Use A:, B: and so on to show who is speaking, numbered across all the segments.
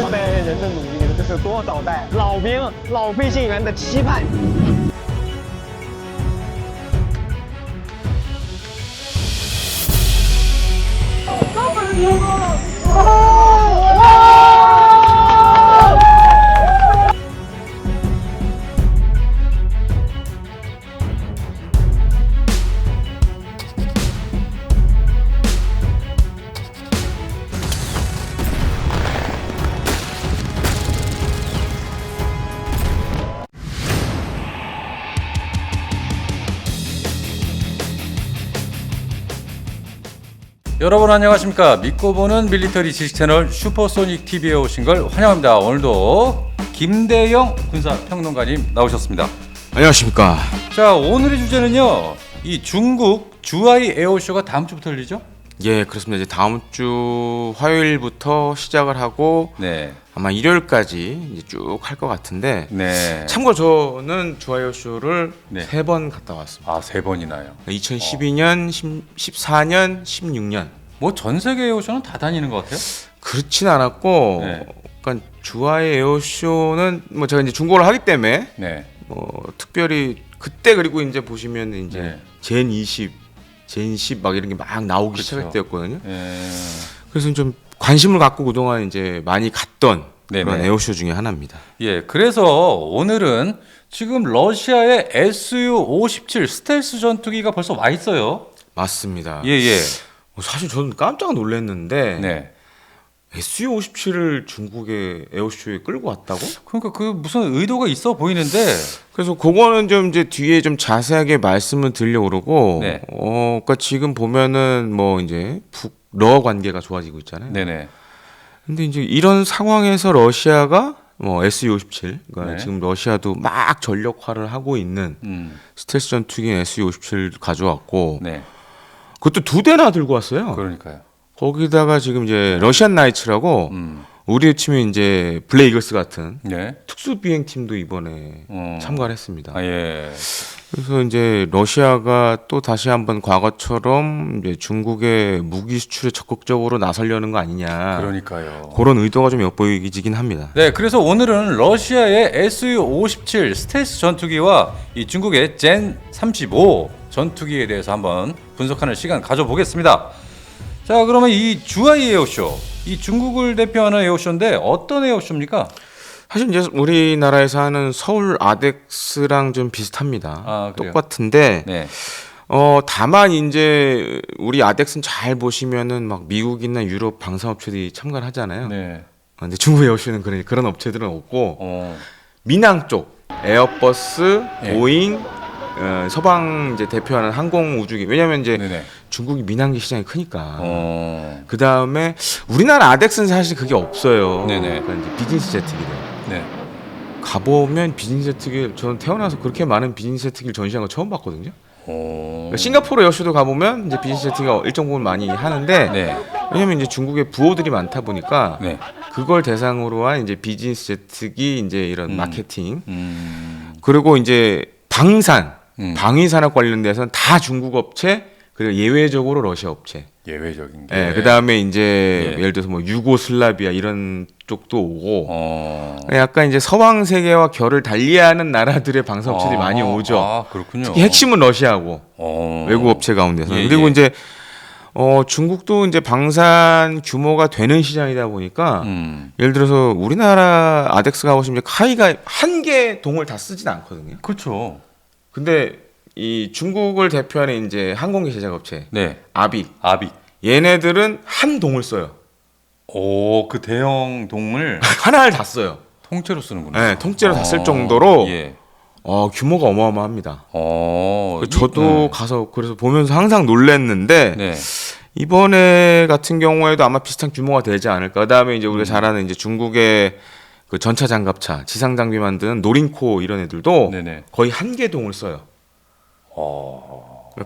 A: 被人的努力，这是多少代老兵、老飞行员的期盼。
B: 여러분 안녕하십니까? 믿고 보는 밀리터리 지식 채널 슈퍼소닉 TV에 오신 걸 환영합니다. 오늘도 김대영 군사평론가님 나오셨습니다.
C: 안녕하십니까.
B: 자, 오늘의 주제는요. 이 중국 주하이 에어쇼가 다음 주부터 열리죠?
C: 예, 그렇습니다. 이제 다음 주 화요일부터 시작을 하고
B: 네.
C: 아마 일요일까지 이제 쭉 할 것 같은데.
B: 네.
C: 참고로 저는 주하이어 쇼를
B: 네.
C: 3번 갔다 왔습니다.
B: 아, 3번이나요.
C: 2012년, 14년, 16년.
B: 뭐 전 세계 에어쇼는 다 다니는 것 같아요?
C: 그렇진 않았고,
B: 네.
C: 그러니까 주하이 에어쇼는 뭐 제가 이제 중고를 하기 때문에
B: 네.
C: 뭐 특별히 그때 그리고 이제 보시면 이제
B: 네.
C: 젠 20, 젠 10 막 이런 게 막 나오기
B: 그쵸.
C: 시작할 때였거든요.
B: 예.
C: 그래서 좀 관심을 갖고 그동안 이제 많이 갔던
B: 네네.
C: 그런 에어쇼 중에 하나입니다.
B: 예, 그래서 오늘은 지금 러시아의 Su-57 스텔스 전투기가 벌써 와 있어요.
C: 맞습니다.
B: 예, 예.
C: 사실 저는 깜짝 놀랐는데
B: 네.
C: Su-57을 중국의 에어쇼에 끌고 왔다고?
B: 그러니까 그 무슨 의도가 있어 보이는데.
C: 그래서 그거는 좀 이제 뒤에 좀 자세하게 말씀을 드리려고 그러고,
B: 네.
C: 그러니까 지금 보면은 뭐 이제 북러 관계가 좋아지고 있잖아요.
B: 네네.
C: 근데 이제 이런 상황에서 러시아가 뭐 Su-57, 그러니까
B: 네.
C: 지금 러시아도 막 전력화를 하고 있는 스텔스 전투기인 Su-57 가져왔고,
B: 네.
C: 그것도 2대나 들고 왔어요.
B: 그러니까요.
C: 거기다가 지금 이제 러시안 나이츠라고 우리 치면 이제 블랙 이글스 같은
B: 네.
C: 특수 비행 팀도 이번에 참가를 했습니다.
B: 아, 예.
C: 그래서 이제 러시아가 또 다시 한번 과거처럼 이제 중국의 무기 수출에 적극적으로 나서려는 거 아니냐.
B: 그러니까요.
C: 그런 의도가 좀 엿보이긴 합니다.
B: 네, 그래서 오늘은 러시아의 Su-57 스텔스 전투기와 이 중국의 젠 35 전투기에 대해서 한번 분석하는 시간 가져보겠습니다. 자, 그러면 이 주하이 에어쇼, 이 중국을 대표하는 에어쇼인데 어떤 에어쇼입니까?
C: 사실 이제 우리나라에서 하는 서울 아덱스랑 좀 비슷합니다.
B: 아, 그래요?
C: 똑같은데
B: 네.
C: 다만 이제 우리 아덱스는 잘 보시면은 막 미국이나 유럽 방산업체들이 참가를 하잖아요.
B: 네.
C: 근데 중국 에어쇼는 그런 업체들은 없고 민항 쪽 에어버스,
B: 네.
C: 보잉, 서방 이제 대표하는 항공 우주기. 왜냐면 이제
B: 네네.
C: 중국이 민항기 시장이 크니까. 그 다음에 우리나라 아덱스는 사실 그게 없어요.
B: 네네.
C: 그러니까 이제 비즈니스 제트기래요.
B: 네.
C: 가보면 비즈니스 제트기, 저는 태어나서 그렇게 많은 비즈니스 제트기를 전시한 거 처음 봤거든요. 그러니까 싱가포르 에어쇼도 가보면 이제 비즈니스 제트기가 일정 부분 많이 하는데,
B: 네.
C: 왜냐면 이제 중국에 부호들이 많다 보니까
B: 네.
C: 그걸 대상으로 한 이제 비즈니스 제트기 이제 이런 마케팅, 그리고 이제 방위산업 관련돼서는 다 중국 업체, 그리고 예외적으로 러시아 업체.
B: 예외적인 게.
C: 예, 그 다음에 이제
B: 예.
C: 예를 들어서 뭐 유고슬라비아 이런 쪽도 오고, 약간 이제 서방 세계와 결을 달리하는 나라들의 방산업체들이 많이 오죠.
B: 아, 그렇군요.
C: 특히 핵심은 러시아고 외국 업체 가운데서.
B: 예,
C: 그리고
B: 예.
C: 이제 중국도 이제 방산 규모가 되는 시장이다 보니까 예를 들어서 우리나라 아덱스 가보시면 카이가 한 개 동을 다 쓰진 않거든요.
B: 그렇죠.
C: 근데 이 중국을 대표하는 이제 항공기 제작업체
B: 네.
C: 아빅,
B: 아비.
C: 얘네들은 한 동을 써요.
B: 오, 그 대형 동을
C: 하나를 다 써요.
B: 통째로 쓰는구나.
C: 네, 통째로 다 쓸 정도로
B: 예.
C: 규모가 어마어마합니다. 저도
B: 네.
C: 가서 그래서 보면서 항상 놀랬는데
B: 네.
C: 이번에 같은 경우에도 아마 비슷한 규모가 되지 않을까. 그다음에 이제 우리가 잘 아는 이제 중국의 그 전차 장갑차, 지상 장비 만드는 노린코 이런 애들도
B: 네네.
C: 거의 한 개 동을 써요.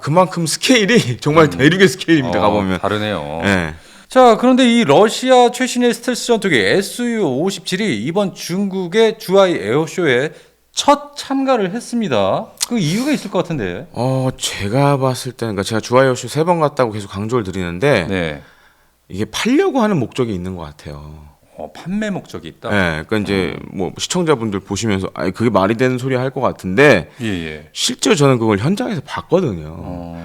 C: 그만큼 스케일이 정말 대륙의 스케일입니다. 가보면.
B: 다르네요.
C: 네.
B: 자, 그런데 이 러시아 최신의 스텔스 전투기 Su-57이 이번 중국의 주하이 에어쇼에 첫 참가를 했습니다. 그 이유가 있을 것 같은데.
C: 제가 봤을 때는, 그러니까 제가 주하이어쇼 3번 갔다고 계속 강조를 드리는데
B: 네.
C: 이게 팔려고 하는 목적이 있는 것 같아요.
B: 판매 목적이 있다.
C: 네, 그러니까 이제 뭐 시청자분들 보시면서 아 그게 말이 되는 소리 할 것 같은데
B: 예.
C: 실제로 저는 그걸 현장에서 봤거든요.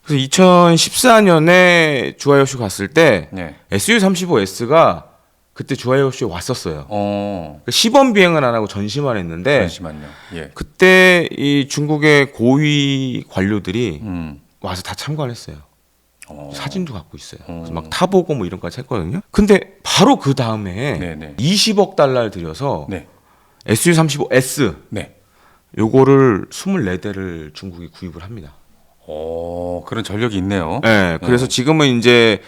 C: 그래서 2014년에 주하이오쇼 갔을 때
B: 네.
C: SU-35S가 그때 주하이오쇼에 왔었어요. 시범 비행은 안 하고 전시만 했는데
B: 잠시만요. 예.
C: 그때 이 중국의 고위 관료들이 와서 다 참관했어요. 사진도 갖고 있어요. 그래서 막 타보고 뭐 이런 거까지 했거든요. 근데 바로 그 다음에
B: 네네.
C: 20억 달러를 들여서
B: 네.
C: SU-35S
B: 네.
C: 요거를 24대를 중국이 구입을 합니다.
B: 그런 전력이 있네요.
C: 네, 그래서 지금은 이제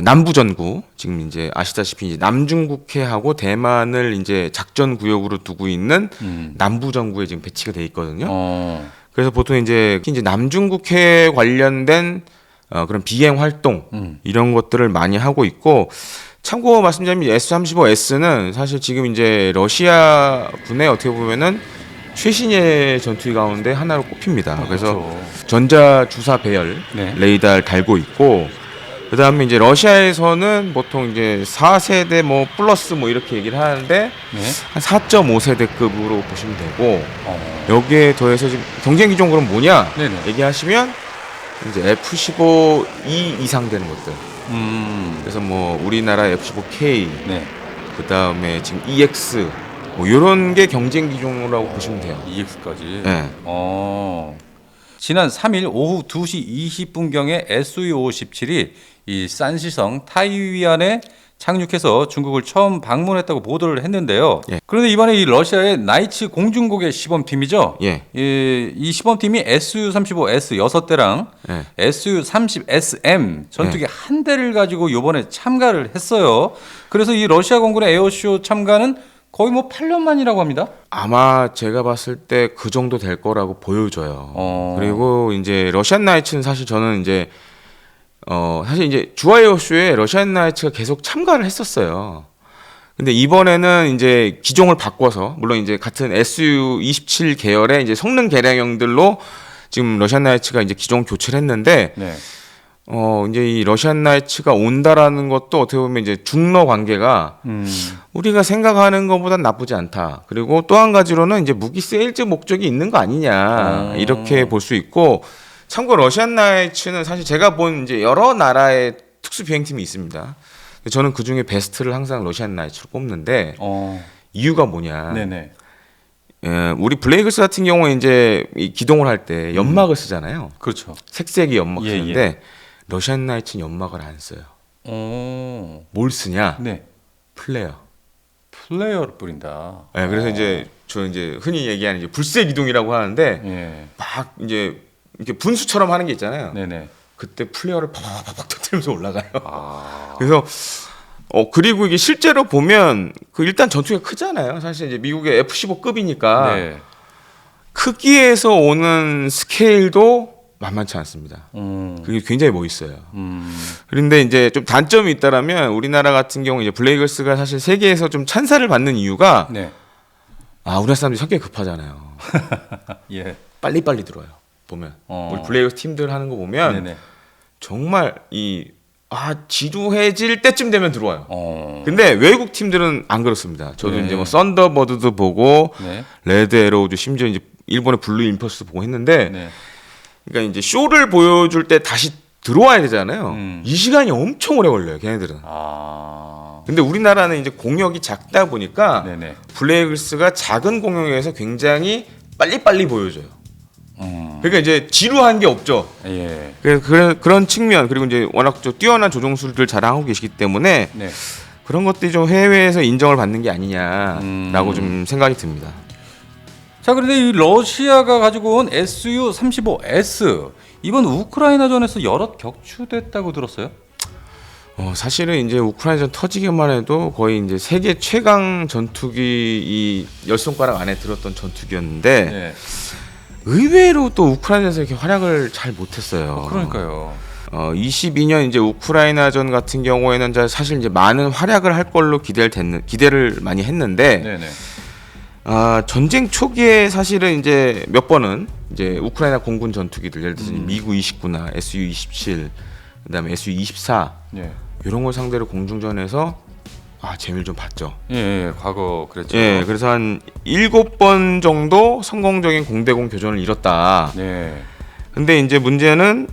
C: 남부전구 지금 이제 아시다시피 이제 남중국해하고 대만을 이제 작전 구역으로 두고 있는 남부전구에 지금 배치가 돼 있거든요. 그래서 보통 이제 남중국해 관련된 그런 비행 활동 이런 것들을 많이 하고 있고 참고 말씀드리면 S-35S는 사실 지금 이제 러시아 군의 어떻게 보면은 최신의 전투기 가운데 하나로 꼽힙니다. 그래서 전자 주사 배열
B: 네.
C: 레이더를 달고 있고 그다음에 이제 러시아에서는 보통 이제 4세대 뭐 플러스 뭐 이렇게 얘기를 하는데 한 4.5세대급으로 보시면 되고 여기에 더해서 지금 경쟁 기종 그럼 뭐냐
B: 네네.
C: 얘기하시면 이제 F-15E 이상 되는 것들. 그래서 뭐 우리나라 F-15K
B: 네.
C: 그다음에 지금 EX 뭐 이런 게 경쟁 기종이라고 보시면 돼요.
B: EX까지.
C: 네.
B: 지난 3일 오후 2시 20분경에 SU-57이 이 산시성 타이위안에 착륙해서 중국을 처음 방문했다고 보도를 했는데요.
C: 예.
B: 그런데 이번에 이 러시아의 나이츠 공중국의 시범팀이죠.
C: 예.
B: 이 시범팀이 SU-35S 6대랑
C: 예.
B: SU-30SM 전투기 한 대를 가지고 이번에 참가를 했어요. 그래서 이 러시아 공군의 에어쇼 참가는 거의 뭐 8년 만이라고 합니다.
C: 아마 제가 봤을 때 그 정도 될 거라고 보여져요. 그리고 이제 러시안 나이츠는 사실 저는 이제 사실 이제 주하이오쇼에 러시안 나이츠가 계속 참가를 했었어요. 근데 이번에는 이제 기종을 바꿔서 물론 이제 같은 SU-27 계열의 이제 성능 개량형들로 지금 러시안 나이츠가 이제 기종 교체를 했는데
B: 네.
C: 이제 이 러시안 나이츠가 온다라는 것도 어떻게 보면 이제 중러 관계가 우리가 생각하는 것보단 나쁘지 않다. 그리고 또 한 가지로는 이제 무기 세일즈 목적이 있는 거 아니냐 이렇게 볼 수 있고 참고 러시안 나이츠는 사실 제가 본 이제 여러 나라의 특수 비행팀이 있습니다. 저는 그 중에 베스트를 항상 러시안 나이츠로 꼽는데 이유가 뭐냐?
B: 네네.
C: 우리 블레이글스 같은 경우에 이제 이 기동을 할 때 연막을 쓰잖아요.
B: 그렇죠.
C: 색색이 연막
B: 예,
C: 쓰는데
B: 예.
C: 러시안 나이츠는 연막을 안 써요. 뭘 쓰냐?
B: 네.
C: 플레어.
B: 플레이어를 뿌린다.
C: 네, 그래서 이제 저 이제 흔히 얘기하는 이제 불새 기동이라고 하는데
B: 예.
C: 막 이제 이렇게 분수처럼 하는 게 있잖아요.
B: 네네.
C: 그때 플레어를 팍팍팍 터뜨리면서 올라가요. 그래서 그리고 이게 실제로 보면 그 일단 전투기가 크잖아요. 사실 이제 미국의 F-15급이니까
B: 네.
C: 크기에서 오는 스케일도 만만치 않습니다. 그게 굉장히 멋있어요. 그런데 이제 좀 단점이 있다라면 우리나라 같은 경우 이제 블레이글스가 사실 세계에서 좀 찬사를 받는 이유가
B: 네.
C: 우리나라 사람들이 성격이 급하잖아요.
B: 예.
C: 빨리빨리 들어요. 보면 우리 블레이글스 팀들 하는 거 보면
B: 네네.
C: 정말 지루해질 때쯤 되면 들어와요. 근데 외국 팀들은 안 그렇습니다. 저도
B: 네.
C: 이제 뭐 썬더버드도 보고
B: 네.
C: 레드 에로우도 심지어 이제 일본의 블루 임퍼스도 보고 했는데
B: 네.
C: 그러니까 이제 쇼를 보여줄 때 다시 들어와야 되잖아요. 이 시간이 엄청 오래 걸려요, 걔네들은. 근데 우리나라는 이제 공역이 작다 보니까
B: 네네.
C: 블레이글스가 작은 공역에서 굉장히 빨리빨리 보여줘요. 그러니까 이제 지루한 게 없죠.
B: 예.
C: 그런 측면 그리고 이제 워낙 뛰어난 조종술을 자랑하고 계시기 때문에
B: 네.
C: 그런 것들이 좀 해외에서 인정을 받는 게 아니냐라고 좀 생각이 듭니다.
B: 자, 그런데 이 러시아가 가지고 온 SU-35S 이번 우크라이나전에서 여럿 격추됐다고 들었어요?
C: 사실은 이제 우크라이나전 터지기만 해도 거의 이제 세계 최강 전투기 이 10손가락 안에 들었던 전투기였는데
B: 네.
C: 의외로 또 우크라이나에서 이렇게 활약을 잘 못했어요.
B: 그러니까요.
C: 22년 이제 우크라이나전 같은 경우에는 사실 이제 많은 활약을 할 걸로 기대를 많이 했는데
B: 네네.
C: 전쟁 초기에 사실은 이제 몇 번은 이제 우크라이나 공군 전투기들 예를 들어서 미구 29나 SU-27 그다음에 SU-24
B: 네.
C: 이런 걸 상대로 공중전에서 재미를 좀 봤죠.
B: 예, 과거 그랬죠.
C: 예, 그래서 한 7번 정도 성공적인 공대공 교전을 이뤘다.
B: 네.
C: 근데 이제 문제는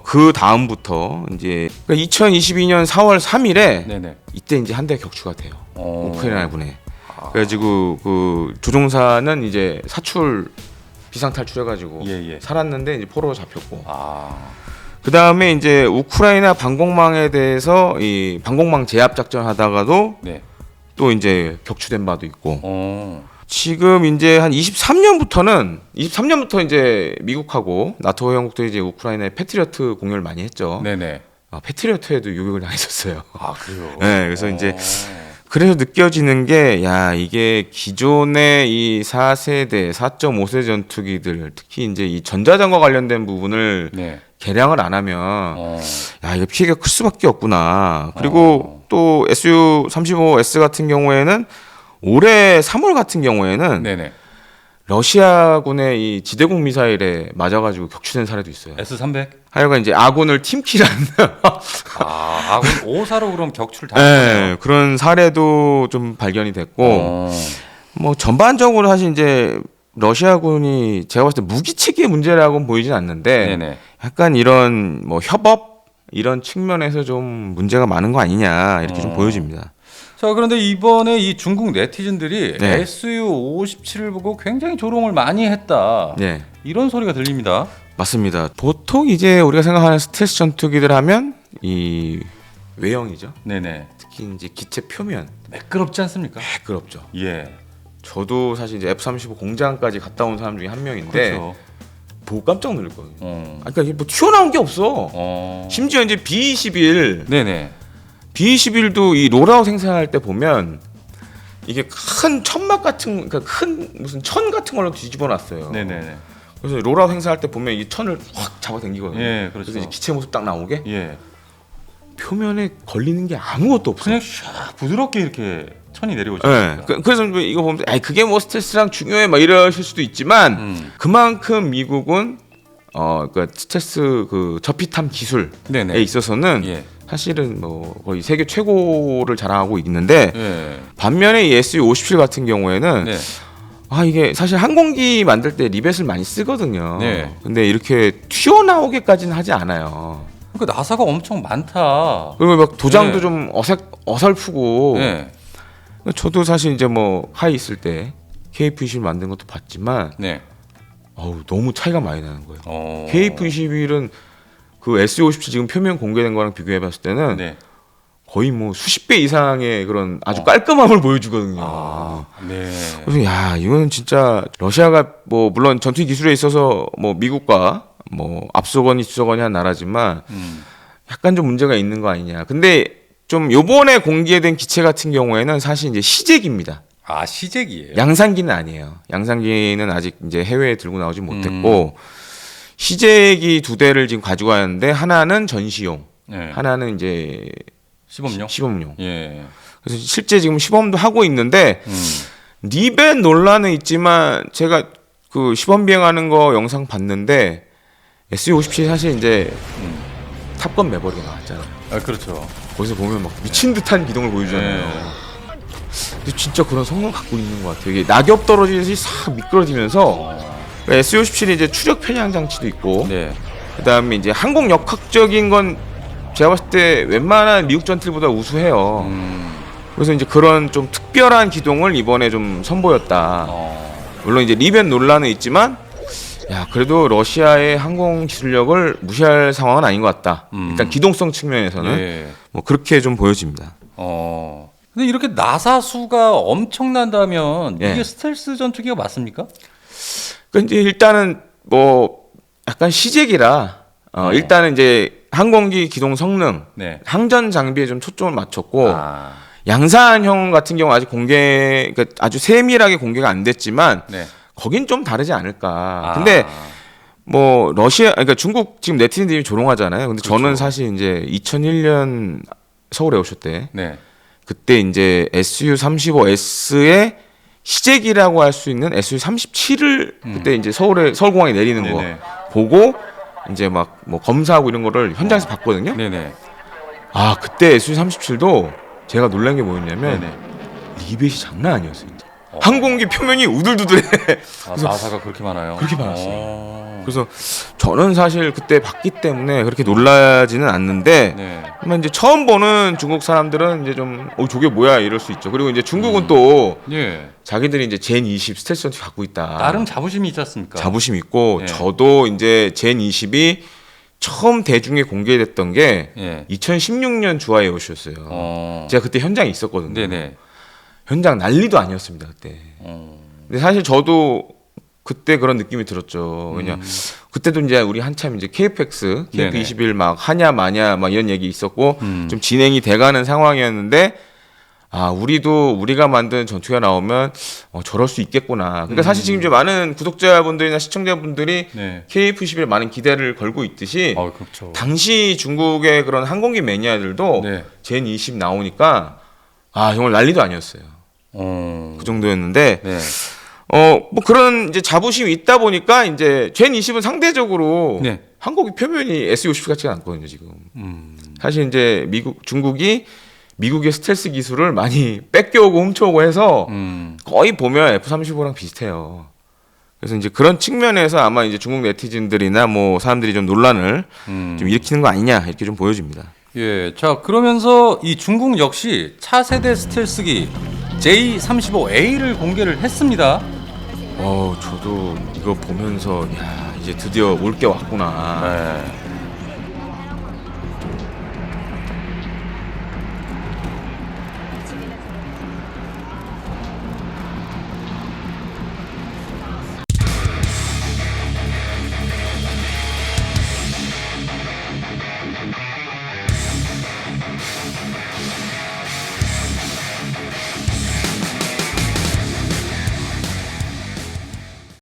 C: 그 다음부터 이제 2022년 4월 3일에
B: 네네.
C: 이때 이제 한 대 격추가 돼요. 우크라이나군에.
B: 아.
C: 그래가지고 그 조종사는 이제 사출 비상 탈출해가지고
B: 예.
C: 살았는데 이제 포로로 잡혔고.
B: 아.
C: 그 다음에 이제 우크라이나 방공망에 대해서 이 방공망 제압 작전 하다가도
B: 네.
C: 또 이제 격추된 바도 있고.
B: 어.
C: 지금 이제 한 23년부터 이제 미국하고 나토 형국들이 이제 우크라이나에 패트리어트 공여를 많이 했죠.
B: 네네.
C: 패트리어트에도 요격을 당했었어요.
B: 아, 그래요.
C: 네, 그래서 이제 그래서 느껴지는 게 이게 기존의 이 4세대, 4.5세 전투기들 특히 이제 이 전자전과 관련된 부분을
B: 네.
C: 개량을 안 하면 이게 피해가 클 수밖에 없구나. 그리고 또 SU-35S 같은 경우에는 올해 3월 같은 경우에는
B: 네네.
C: 러시아군의 이 지대공 미사일에 맞아가지고 격추된 사례도 있어요.
B: S300?
C: 하여간 이제 아군을 팀킬하는
B: 아군 5사로 그럼 격추를
C: 네,
B: 당했네요.
C: 그런 사례도 좀 발견이 됐고 뭐 전반적으로 사실 이제 러시아군이 제가 봤을 때 무기 체계의 문제라고는 보이진 않는데
B: 네네.
C: 약간 이런 뭐 협업 이런 측면에서 좀 문제가 많은 거 아니냐 이렇게 좀 보여집니다.
B: 자, 그런데 이번에 이 중국 네티즌들이
C: 네.
B: SU-57을 보고 굉장히 조롱을 많이 했다.
C: 네.
B: 이런 소리가 들립니다.
C: 맞습니다. 보통 이제 우리가 생각하는 스텔스 전투기들 하면 이 외형이죠.
B: 네네.
C: 특히 이제 기체 표면
B: 매끄럽지 않습니까?
C: 매끄럽죠.
B: 예.
C: 저도 사실 이제 F-35 공장까지 갔다 온 사람 중에 한 명인데
B: 그렇죠.
C: 보고 깜짝 놀랐거든요. 그러니까 이게 뭐 튀어나온 게 없어. 심지어 이제 B-21,
B: 네네.
C: B-21도 이 롤아웃 생산할 때 보면 이게 큰 천막 같은, 그러니까 큰 무슨 천 같은 걸로 뒤집어 놨어요.
B: 네네네.
C: 그래서 롤아웃 행사할 때 보면 이 천을 확 잡아당기거든요.
B: 예, 그렇죠.
C: 그래서 이제 기체 모습 딱 나오게
B: 예.
C: 표면에 걸리는 게 아무것도 없어.
B: 그냥 샥 부드럽게 이렇게 천이 내려오죠.
C: 네. 그래서 이거 보면 그게 뭐 스텔스랑 중요해 막 이러실 수도 있지만 그만큼 미국은 그러니까 스텔스 그 저피탐 기술에
B: 네네.
C: 있어서는
B: 예.
C: 사실은 뭐 거의 세계 최고를 자랑하고 있는데
B: 예.
C: 반면에 이 SU-57 같은 경우에는
B: 네.
C: 이게 사실 항공기 만들 때 리벳을 많이 쓰거든요.
B: 네.
C: 근데 이렇게 튀어나오게까지는 하지 않아요.
B: 그러니까 나사가 엄청 많다.
C: 그리고 막 도장도
B: 네.
C: 좀 어설프고.
B: 네.
C: 저도 사실 이제 뭐 하이 있을 때 KF-21 만든 것도 봤지만
B: 네.
C: 너무 차이가 많이 나는 거예요.
B: 어.
C: KF-21은 그 SU-57 지금 표면 공개된 거랑 비교해봤을 때는
B: 네.
C: 거의 뭐 수십 배 이상의 그런 아주 깔끔함을 보여주거든요.
B: 네.
C: 그래서 이거는 진짜 러시아가 뭐 물론 전투기 기술에 있어서 뭐 미국과 뭐 앞서거니 뒤서거니 한 나라지만 약간 좀 문제가 있는 거 아니냐. 근데 좀 요번에 공개된 기체 같은 경우에는 사실 이제 시제기입니다.
B: 시제기예요.
C: 양산기는 아니에요. 양산기는 아직 이제 해외에 들고 나오지 못했고 시제기 2대를 지금 가지고 왔는데 하나는 전시용,
B: 네.
C: 하나는 이제
B: 시범용.
C: 시범용.
B: 예.
C: 그래서 실제 지금 시범도 하고 있는데 리벳 논란은 있지만 제가 그 시범 비행하는 거 영상 봤는데 SU-57 사실 이제 탑건 매버릭이 나왔잖아요.
B: 그렇죠.
C: 거기서 보면 막 미친 듯한 기동을 보여주잖아요.
B: 네.
C: 근데 진짜 그런 성능 갖고 있는 것 같아요. 이게 낙엽 떨어지듯이 싹 미끄러지면서 SU-57이 이제 추력 편향 장치도 있고,
B: 네.
C: 그다음에 이제 항공 역학적인 건 제가 봤을 때 웬만한 미국 전투기보다 우수해요. 그래서 이제 그런 좀 특별한 기동을 이번에 좀 선보였다. 물론 이제 리벳 논란은 있지만, 그래도 러시아의 항공 기술력을 무시할 상황은 아닌 것 같다. 일단 기동성 측면에서는
B: 예.
C: 뭐 그렇게 좀 보여집니다.
B: 근데 이렇게 나사 수가 엄청난다면
C: 예.
B: 이게 스텔스 전투기가 맞습니까?
C: 근데 일단은 뭐 약간 시제기라 일단은 이제 항공기 기동 성능,
B: 네.
C: 항전 장비에 좀 초점을 맞췄고
B: 아.
C: 양산형 같은 경우 아직 그러니까 아주 세밀하게 공개가 안 됐지만
B: 네.
C: 거긴 좀 다르지 않을까. 근데 뭐 그러니까 중국 지금 네티즌들이 조롱하잖아요. 근데
B: 그렇죠.
C: 저는 사실 이제 2001년 서울 에어쇼 때
B: 네.
C: 그때 이제 SU-35S의 시제기라고 할 수 있는 SU-37을 그때 이제 서울공항에 내리는 거
B: 네네.
C: 보고 이제 막 뭐 검사하고 이런 거를 현장에서 봤거든요.
B: 네네.
C: 그때 SU-37도 제가 놀란 게 뭐였냐면
B: 네네.
C: 리벳이 장난 아니었어요. 진짜. 항공기 표면이 우들두들해.
B: 아, 나사가 그렇게 많아요?
C: 그렇게 많았어요. 그래서 저는 사실 그때 봤기 때문에 그렇게 놀라지는 않는데,
B: 네.
C: 하지만 이제 처음 보는 중국 사람들은 이제 좀 저게 뭐야 이럴 수 있죠. 그리고 이제 중국은 또
B: 예.
C: 자기들이 이제 젠 20 스텔스 전투기 갖고 있다.
B: 나름 자부심이 있지 않습니까?
C: 자부심 있고
B: 예.
C: 저도 이제 젠 20이 처음 대중에 공개됐던 게
B: 예.
C: 2016년 주하에 오셨어요. 제가 그때 현장에 있었거든요.
B: 네네.
C: 현장 난리도 아니었습니다 그때. 근데 사실 저도 그때 그런 느낌이 들었죠. 왜냐 그때도 이제 우리 한참 이제 KF-X, KF-21 막 하냐 마냐 막 이런 얘기 있었고 좀 진행이 돼가는 상황이었는데 아 우리가 만든 전투기가 나오면 저럴 수 있겠구나. 그러니까 사실 지금 이제 많은 구독자분들이나 시청자분들이
B: 네.
C: KF-21에 많은 기대를 걸고 있듯이
B: 그렇죠.
C: 당시 중국의 그런 항공기 매니아들도
B: 네.
C: 젠 20 나오니까 아 정말 난리도 아니었어요. 그 정도였는데
B: 네.
C: 뭐 그런 이제 자부심이 있다 보니까 이제 젠 20은 상대적으로
B: 네.
C: 항공기 표면이 SU-50 같지가 않거든요 지금. 사실 이제 중국이 미국의 스텔스 기술을 많이 뺏겨오고 훔쳐오고 해서 거의 보면 F-35랑 비슷해요. 그래서 이제 그런 측면에서 아마 이제 중국 네티즌들이나 뭐 사람들이 좀 논란을 좀 일으키는 거 아니냐 이렇게 좀 보여집니다.
B: 예, 자 그러면서 이 중국 역시 차세대 스텔스기 J-35A를 공개를 했습니다.
C: 저도 이거 보면서 야 이제 드디어 올 게 왔구나.
B: 네.